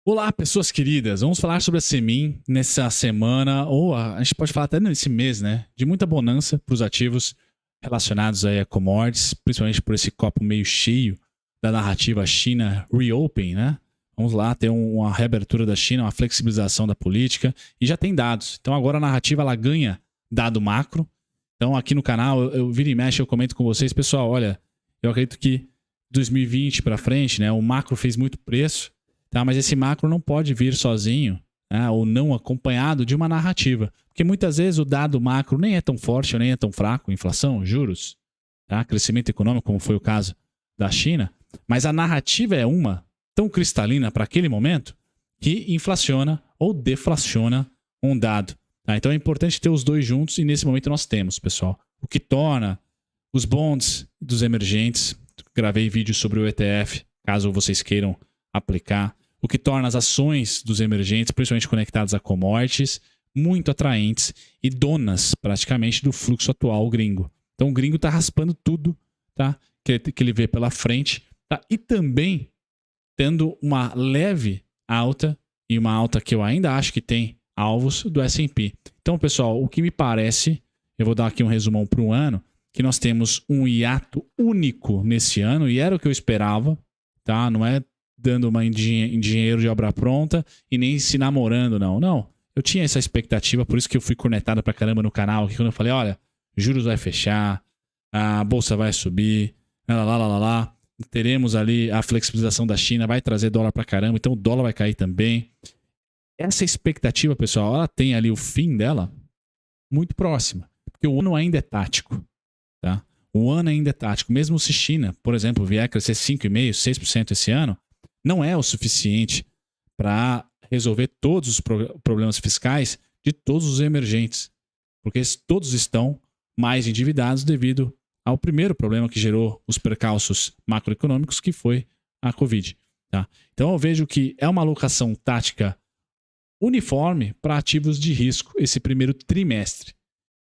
Olá, pessoas queridas. Vamos falar sobre a Semin nessa semana, ou a gente pode falar até nesse mês, né? De muita bonança para os ativos relacionados aí a commodities, principalmente por esse copo meio cheio da narrativa China Reopen, né? Vamos lá, ter uma reabertura da China, uma flexibilização da política, e já tem dados. Então agora a narrativa ela ganha dado macro. Então aqui no canal, eu viro e mexe, eu comento com vocês, pessoal, olha, eu acredito que 2020 para frente, né? O macro fez muito preço. Tá, mas esse macro não pode vir sozinho, né, ou não acompanhado de uma narrativa. Porque muitas vezes o dado macro nem é tão forte ou nem é tão fraco, inflação, juros, tá, crescimento econômico, como foi o caso da China, mas a narrativa é uma tão cristalina para aquele momento que inflaciona ou deflaciona um dado. Tá? Então é importante ter os dois juntos e nesse momento nós temos, pessoal. O que torna os bonds dos emergentes, gravei vídeo sobre o ETF, caso vocês queiram aplicar, o que torna as ações dos emergentes, principalmente conectadas a commodities, muito atraentes e donas praticamente do fluxo atual gringo. Então o gringo está raspando tudo, tá? que ele vê pela frente, tá? E também tendo uma leve alta, e uma alta que eu ainda acho que tem alvos do S&P. Então, pessoal, o que me parece, eu vou dar aqui um resumão para o ano, que nós temos um hiato único nesse ano, e era o que eu esperava, tá? Não é dando uma em dinheiro de obra pronta e nem se namorando, não. Não, eu tinha essa expectativa, por isso que eu fui cornetada pra caramba no canal, aqui quando eu falei, olha, juros vai fechar, a bolsa vai subir, lá. Teremos ali a flexibilização da China, vai trazer dólar pra caramba, então o dólar vai cair também. Essa expectativa, pessoal, ela tem ali o fim dela muito próxima, porque o ano ainda é tático, tá? O ano ainda é tático, mesmo se China, por exemplo, vier a crescer 5,5%, 6% esse ano, não é o suficiente para resolver todos os problemas fiscais de todos os emergentes, porque todos estão mais endividados devido ao primeiro problema que gerou os percalços macroeconômicos, que foi a Covid. Tá? Então eu vejo que é uma alocação tática uniforme para ativos de risco esse primeiro trimestre.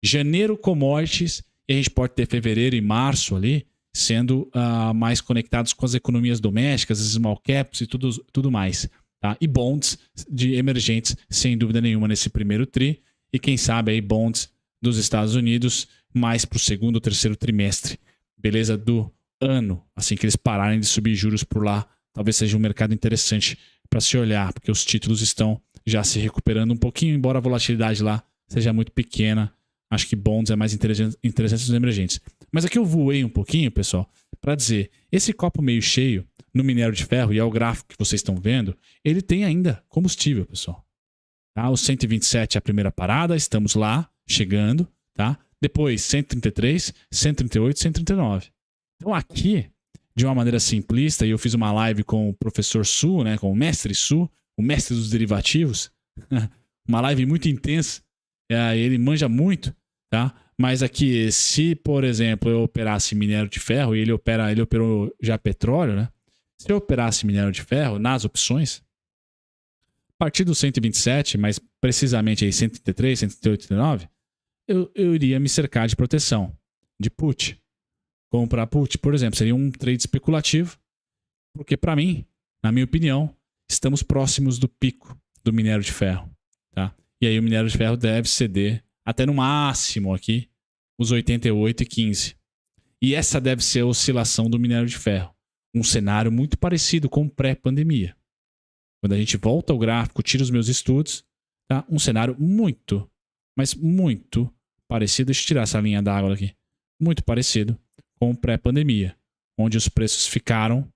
Janeiro, commodities, e a gente pode ter fevereiro e março ali, sendo mais conectados com as economias domésticas, as small caps e tudo mais. Tá? E bonds de emergentes, sem dúvida nenhuma, nesse primeiro tri. E quem sabe aí bonds dos Estados Unidos mais para o segundo ou terceiro trimestre. Beleza? Do ano. Assim que eles pararem de subir juros por lá, talvez seja um mercado interessante para se olhar, porque os títulos estão já se recuperando um pouquinho, embora a volatilidade lá seja muito pequena. Acho que bonds é mais interessante dos emergentes. Mas aqui eu voei um pouquinho, pessoal, para dizer, esse copo meio cheio no minério de ferro, e é o gráfico que vocês estão vendo, ele tem ainda combustível, pessoal. Tá? O 127 é a primeira parada, estamos lá, chegando. Tá? Depois 133, 138, 139. Então aqui, de uma maneira simplista, e eu fiz uma live com o professor Su, né, com o mestre Su, o mestre dos derivativos, uma live muito intensa, ele manja muito, tá? Mas aqui, se, por exemplo, eu operasse minério de ferro, e ele operou já petróleo, né? Se eu operasse minério de ferro nas opções, a partir do 127, mas precisamente aí 133, 138, 139, eu iria me cercar de proteção, de put. Comprar put, por exemplo, seria um trade especulativo, porque para mim, na minha opinião, estamos próximos do pico do minério de ferro, tá? E aí o minério de ferro deve ceder até no máximo aqui os 88,15. E essa deve ser a oscilação do minério de ferro. Um cenário muito parecido com pré-pandemia. Quando a gente volta ao gráfico, tira os meus estudos, tá? Um cenário muito, mas muito parecido. Deixa eu tirar essa linha d'água aqui. Muito parecido com pré-pandemia, onde os preços ficaram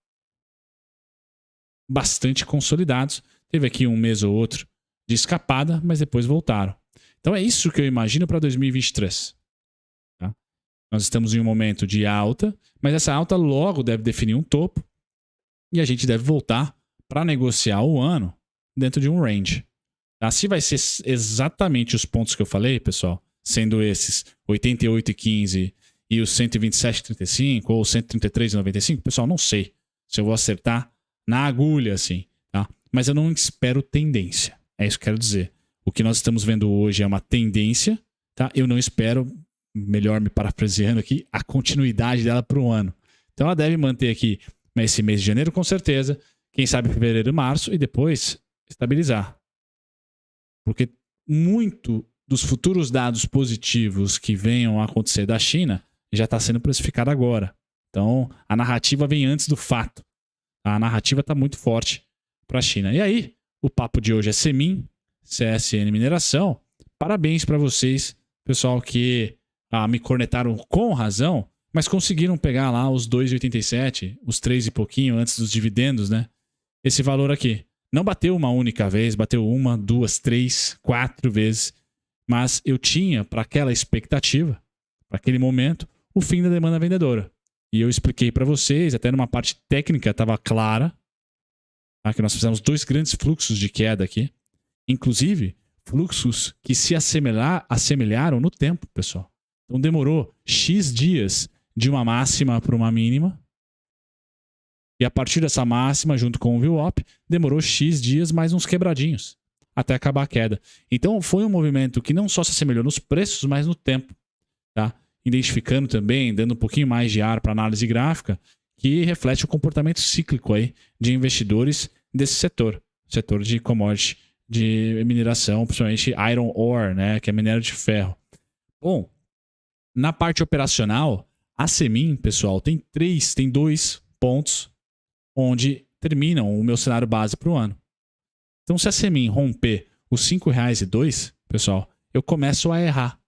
bastante consolidados. Teve aqui um mês ou outro de escapada, mas depois voltaram. Então é isso que eu imagino para 2023. Tá? Nós estamos em um momento de alta, mas essa alta logo deve definir um topo e a gente deve voltar para negociar o ano dentro de um range. Tá? Se vai ser exatamente os pontos que eu falei, pessoal, sendo esses 88,15 e os 127,35 ou 133,95, pessoal, não sei se eu vou acertar na agulha assim, tá? Mas eu não espero tendência. É isso que eu quero dizer. O que nós estamos vendo hoje é uma tendência, tá? Eu não espero, melhor me parafraseando aqui, a continuidade dela para o ano. Então ela deve manter aqui esse mês de janeiro com certeza, quem sabe fevereiro e março, e depois estabilizar. Porque muito dos futuros dados positivos que venham a acontecer da China já está sendo precificado agora. Então, a narrativa vem antes do fato. A narrativa está muito forte para a China. E aí, o papo de hoje é Semin, CSN Mineração. Parabéns para vocês, pessoal, que me cornetaram com razão, mas conseguiram pegar lá os 2,87, os 3 e pouquinho antes dos dividendos, né? Esse valor aqui. Não bateu uma única vez, bateu 1, 2, 3, 4 vezes. Mas eu tinha, para aquela expectativa, para aquele momento, o fim da demanda vendedora. E eu expliquei para vocês, até numa parte técnica estava clara, tá? Que nós fizemos 2 grandes fluxos de queda aqui. Inclusive, fluxos que se assemelharam no tempo, pessoal. Então demorou X dias de uma máxima para uma mínima. E a partir dessa máxima, junto com o VWAP, demorou X dias mais uns quebradinhos até acabar a queda. Então foi um movimento que não só se assemelhou nos preços, mas no tempo. Tá? Identificando também, dando um pouquinho mais de ar para análise gráfica, que reflete o comportamento cíclico aí de investidores desse setor de commodity, de mineração, principalmente iron ore, né, que é minério de ferro. Bom, na parte operacional, a Semin, pessoal, tem 2 pontos onde terminam o meu cenário base para o ano. Então, se a Semin romper os R$ 5,02, pessoal, eu começo a errar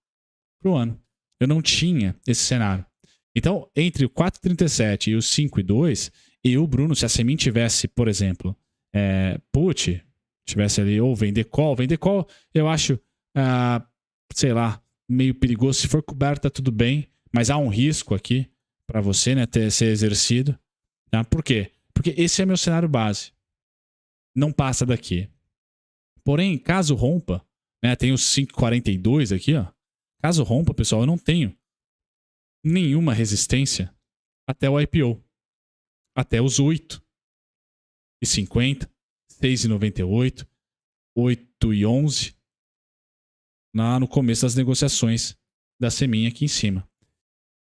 para o ano. Eu não tinha esse cenário. Então, entre o 4,37 e os 5,2, eu, Bruno, se a Semin tivesse, por exemplo, put, tivesse ali, ou vender call, eu acho, sei lá, meio perigoso. Se for coberta, tudo bem, mas há um risco aqui para você, né, ser exercido. Tá? Por quê? Porque esse é meu cenário base. Não passa daqui. Porém, caso rompa, né, tem os 5,42 aqui, ó. Caso rompa, pessoal, eu não tenho nenhuma resistência até o IPO. Até os 8,50, 6,98, 8,11, lá no começo das negociações da Semin aqui em cima.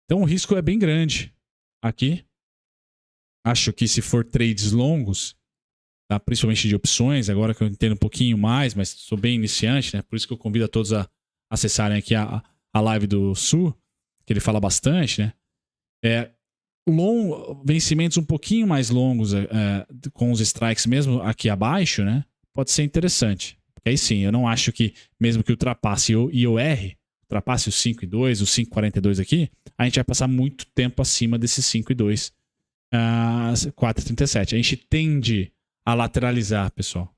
Então o risco é bem grande aqui. Acho que se for trades longos, tá? Principalmente de opções, agora que eu entendo um pouquinho mais, mas sou bem iniciante, né? Por isso que eu convido a todos a acessarem aqui a live do Sul, que ele fala bastante, né? Vencimentos um pouquinho mais longos, com os strikes mesmo aqui abaixo, né? Pode ser interessante. Porque aí sim, eu não acho que, mesmo que ultrapasse e eu erre, ultrapasse os 5,2, os 5,42 aqui, a gente vai passar muito tempo acima desses 5,2, 4,37. A gente tende a lateralizar, pessoal.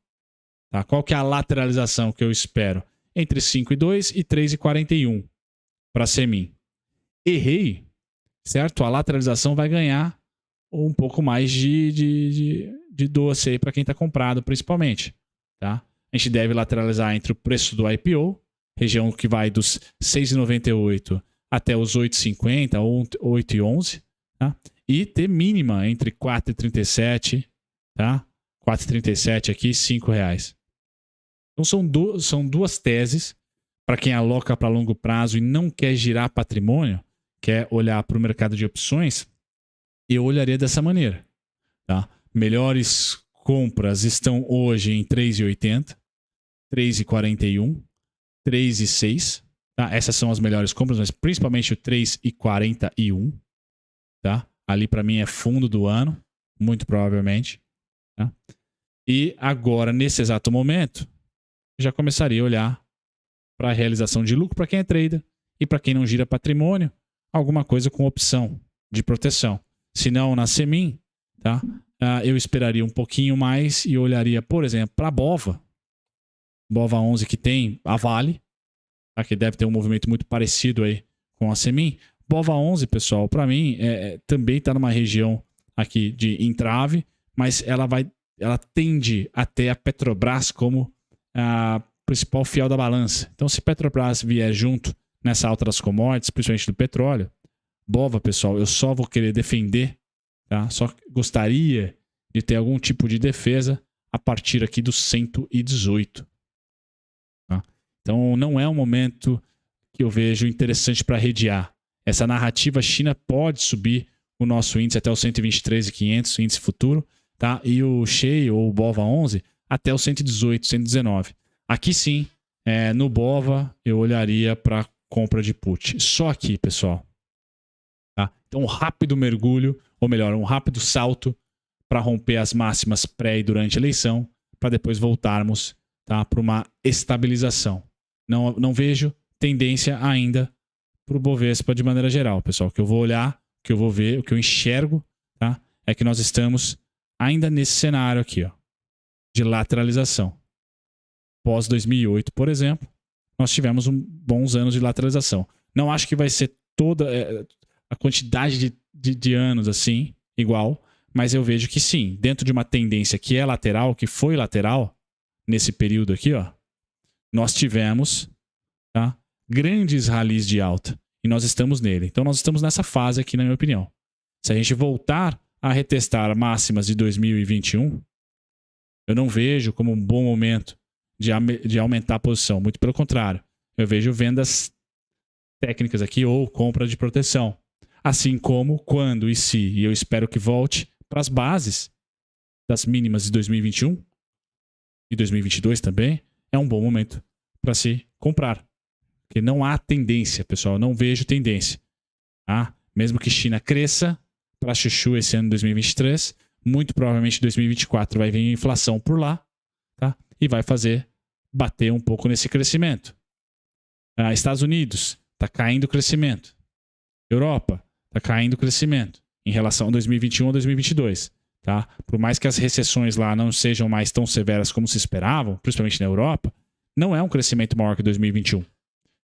Tá? Qual que é a lateralização que eu espero? Entre 5,2 e 3,41 para Semin. Errei, certo? A lateralização vai ganhar um pouco mais de doce aí para quem está comprado, principalmente. Tá? A gente deve lateralizar entre o preço do IPO, região que vai dos 6,98 até os 8,50 ou 8,11, tá? E ter mínima entre 4,37, tá? 4,37 aqui, R$ 5,00. Então são duas teses para quem aloca para longo prazo e não quer girar patrimônio, quer olhar para o mercado de opções, eu olharia dessa maneira. Tá? Melhores compras estão hoje em 3,80, 3,41, 3,6. Tá? Essas são as melhores compras, mas principalmente o 3,41. Tá? Ali para mim é fundo do ano, muito provavelmente. Tá? E agora, nesse exato momento, já começaria a olhar para a realização de lucro para quem é trader e para quem não gira patrimônio, alguma coisa com opção de proteção. Se não, na Semin, tá? Eu esperaria um pouquinho mais e olharia, por exemplo, para a BOVA. BOVA 11 que tem a Vale, tá? Que deve ter um movimento muito parecido aí com a Semin. BOVA 11, pessoal, para mim, também está numa região aqui de entrave, mas ela tende a ter a Petrobras como a principal fiel da balança. Então, se Petrobras vier junto nessa alta das commodities, principalmente do petróleo, BOVA, pessoal, eu só vou querer defender, tá? Só gostaria de ter algum tipo de defesa a partir aqui dos 118. Tá? Então, não é um momento que eu vejo interessante para redear. Essa narrativa China pode subir o nosso índice até o 123.500, o índice futuro, tá? E o SHAE ou o BOVA 11 até o 118, 119. Aqui sim, no BOVA, eu olharia para compra de put. Só aqui, pessoal. Tá? Então, um rápido mergulho, ou melhor, um rápido salto para romper as máximas pré e durante a eleição, para depois voltarmos, tá, para uma estabilização. Não vejo tendência ainda para o Bovespa de maneira geral, pessoal. O que eu vou olhar, o que eu vou ver, o que eu enxergo, tá, é que nós estamos ainda nesse cenário aqui, ó, de lateralização. Pós 2008, por exemplo, nós tivemos bons anos de lateralização. Não acho que vai ser toda a quantidade de anos assim, igual, mas eu vejo que sim, dentro de uma tendência que é lateral, que foi lateral, nesse período aqui, ó, nós tivemos, tá, grandes ralis de alta. E nós estamos nele. Então nós estamos nessa fase aqui, na minha opinião. Se a gente voltar a retestar máximas de 2021, eu não vejo como um bom momento de aumentar a posição. Muito pelo contrário. Eu vejo vendas técnicas aqui ou compra de proteção. Assim como quando e se, e eu espero que volte para as bases das mínimas de 2021 e 2022 também, é um bom momento para se comprar. Porque não há tendência, pessoal. Eu não vejo tendência. Tá? Mesmo que China cresça para chuchu esse ano de 2023, muito provavelmente em 2024 vai vir inflação por lá, tá? E vai fazer bater um pouco nesse crescimento. Estados Unidos, está caindo o crescimento. Europa, está caindo o crescimento em relação a 2021 a 2022. Tá? Por mais que as recessões lá não sejam mais tão severas como se esperavam, principalmente na Europa, não é um crescimento maior que 2021.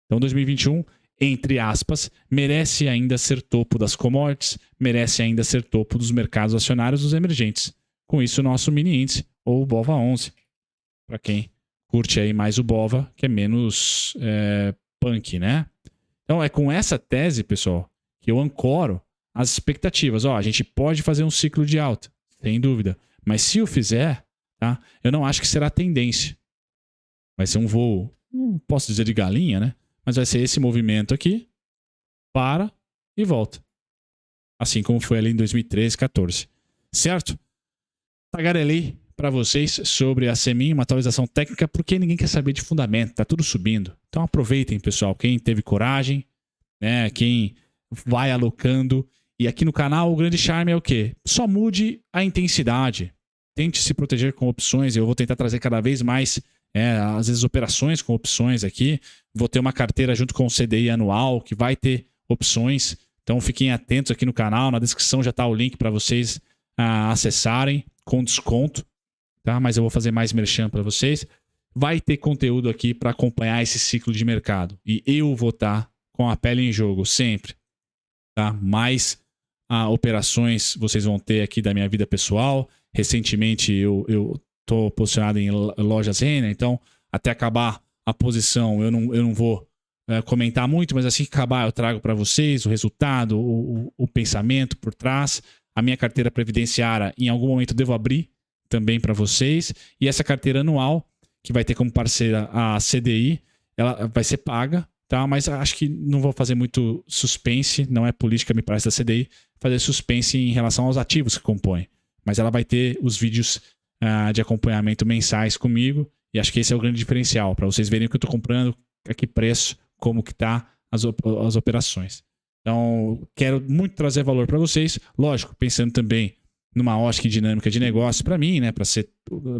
Então 2021, entre aspas, merece ainda ser topo das commodities, merece ainda ser topo dos mercados acionários dos emergentes. Com isso, o nosso mini índice, ou o BOVA 11, para quem curte aí mais o BOVA, que é menos punk, né? Então é com essa tese, pessoal, que eu ancoro as expectativas. Ó, a gente pode fazer um ciclo de alta, sem dúvida. Mas se o fizer, tá, eu não acho que será tendência. Vai ser um voo, não posso dizer de galinha, né? Mas vai ser esse movimento aqui, para e volta. Assim como foi ali em 2013, 14. Certo? Tagarelei para vocês sobre a Semin, uma atualização técnica, porque ninguém quer saber de fundamento, tá tudo subindo. Então aproveitem, pessoal, quem teve coragem, né, quem vai alocando. E aqui no canal o grande charme é o quê? Só mude a intensidade. Tente se proteger com opções. Eu vou tentar trazer cada vez mais, às vezes, operações com opções aqui. Vou ter uma carteira junto com o CDI anual, que vai ter opções. Então fiquem atentos aqui no canal. Na descrição já está o link para vocês acessarem com desconto. Tá? Mas eu vou fazer mais merchan para vocês. Vai ter conteúdo aqui para acompanhar esse ciclo de mercado. E eu vou estar com a pele em jogo sempre. Tá? Mais operações vocês vão ter aqui da minha vida pessoal. Recentemente eu estou posicionado em lojas Renner, então até acabar a posição eu não vou comentar muito, mas assim que acabar eu trago para vocês o resultado, o pensamento por trás. A minha carteira previdenciária em algum momento eu devo abrir também para vocês. E essa carteira anual, que vai ter como parceira a CDI, ela vai ser paga. Tá, mas acho que não vou fazer muito suspense, não é política, me parece, da CDI, fazer suspense em relação aos ativos que compõem. Mas ela vai ter os vídeos de acompanhamento mensais comigo, e acho que esse é o grande diferencial, para vocês verem o que eu estou comprando, a que preço, como que tá as operações. Então, quero muito trazer valor para vocês, lógico, pensando também numa ótica e dinâmica de negócio para mim, né, para ser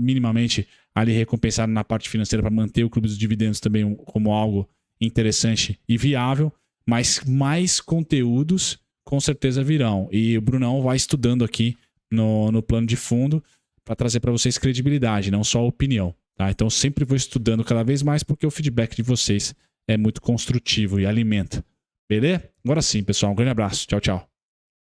minimamente ali recompensado na parte financeira, para manter o Clube dos Dividendos também como algo interessante e viável, mas mais conteúdos com certeza virão. E o Brunão vai estudando aqui no plano de fundo para trazer para vocês credibilidade, não só opinião. Tá? Então sempre vou estudando cada vez mais porque o feedback de vocês é muito construtivo e alimenta. Beleza? Agora sim, pessoal. Um grande abraço. Tchau, tchau.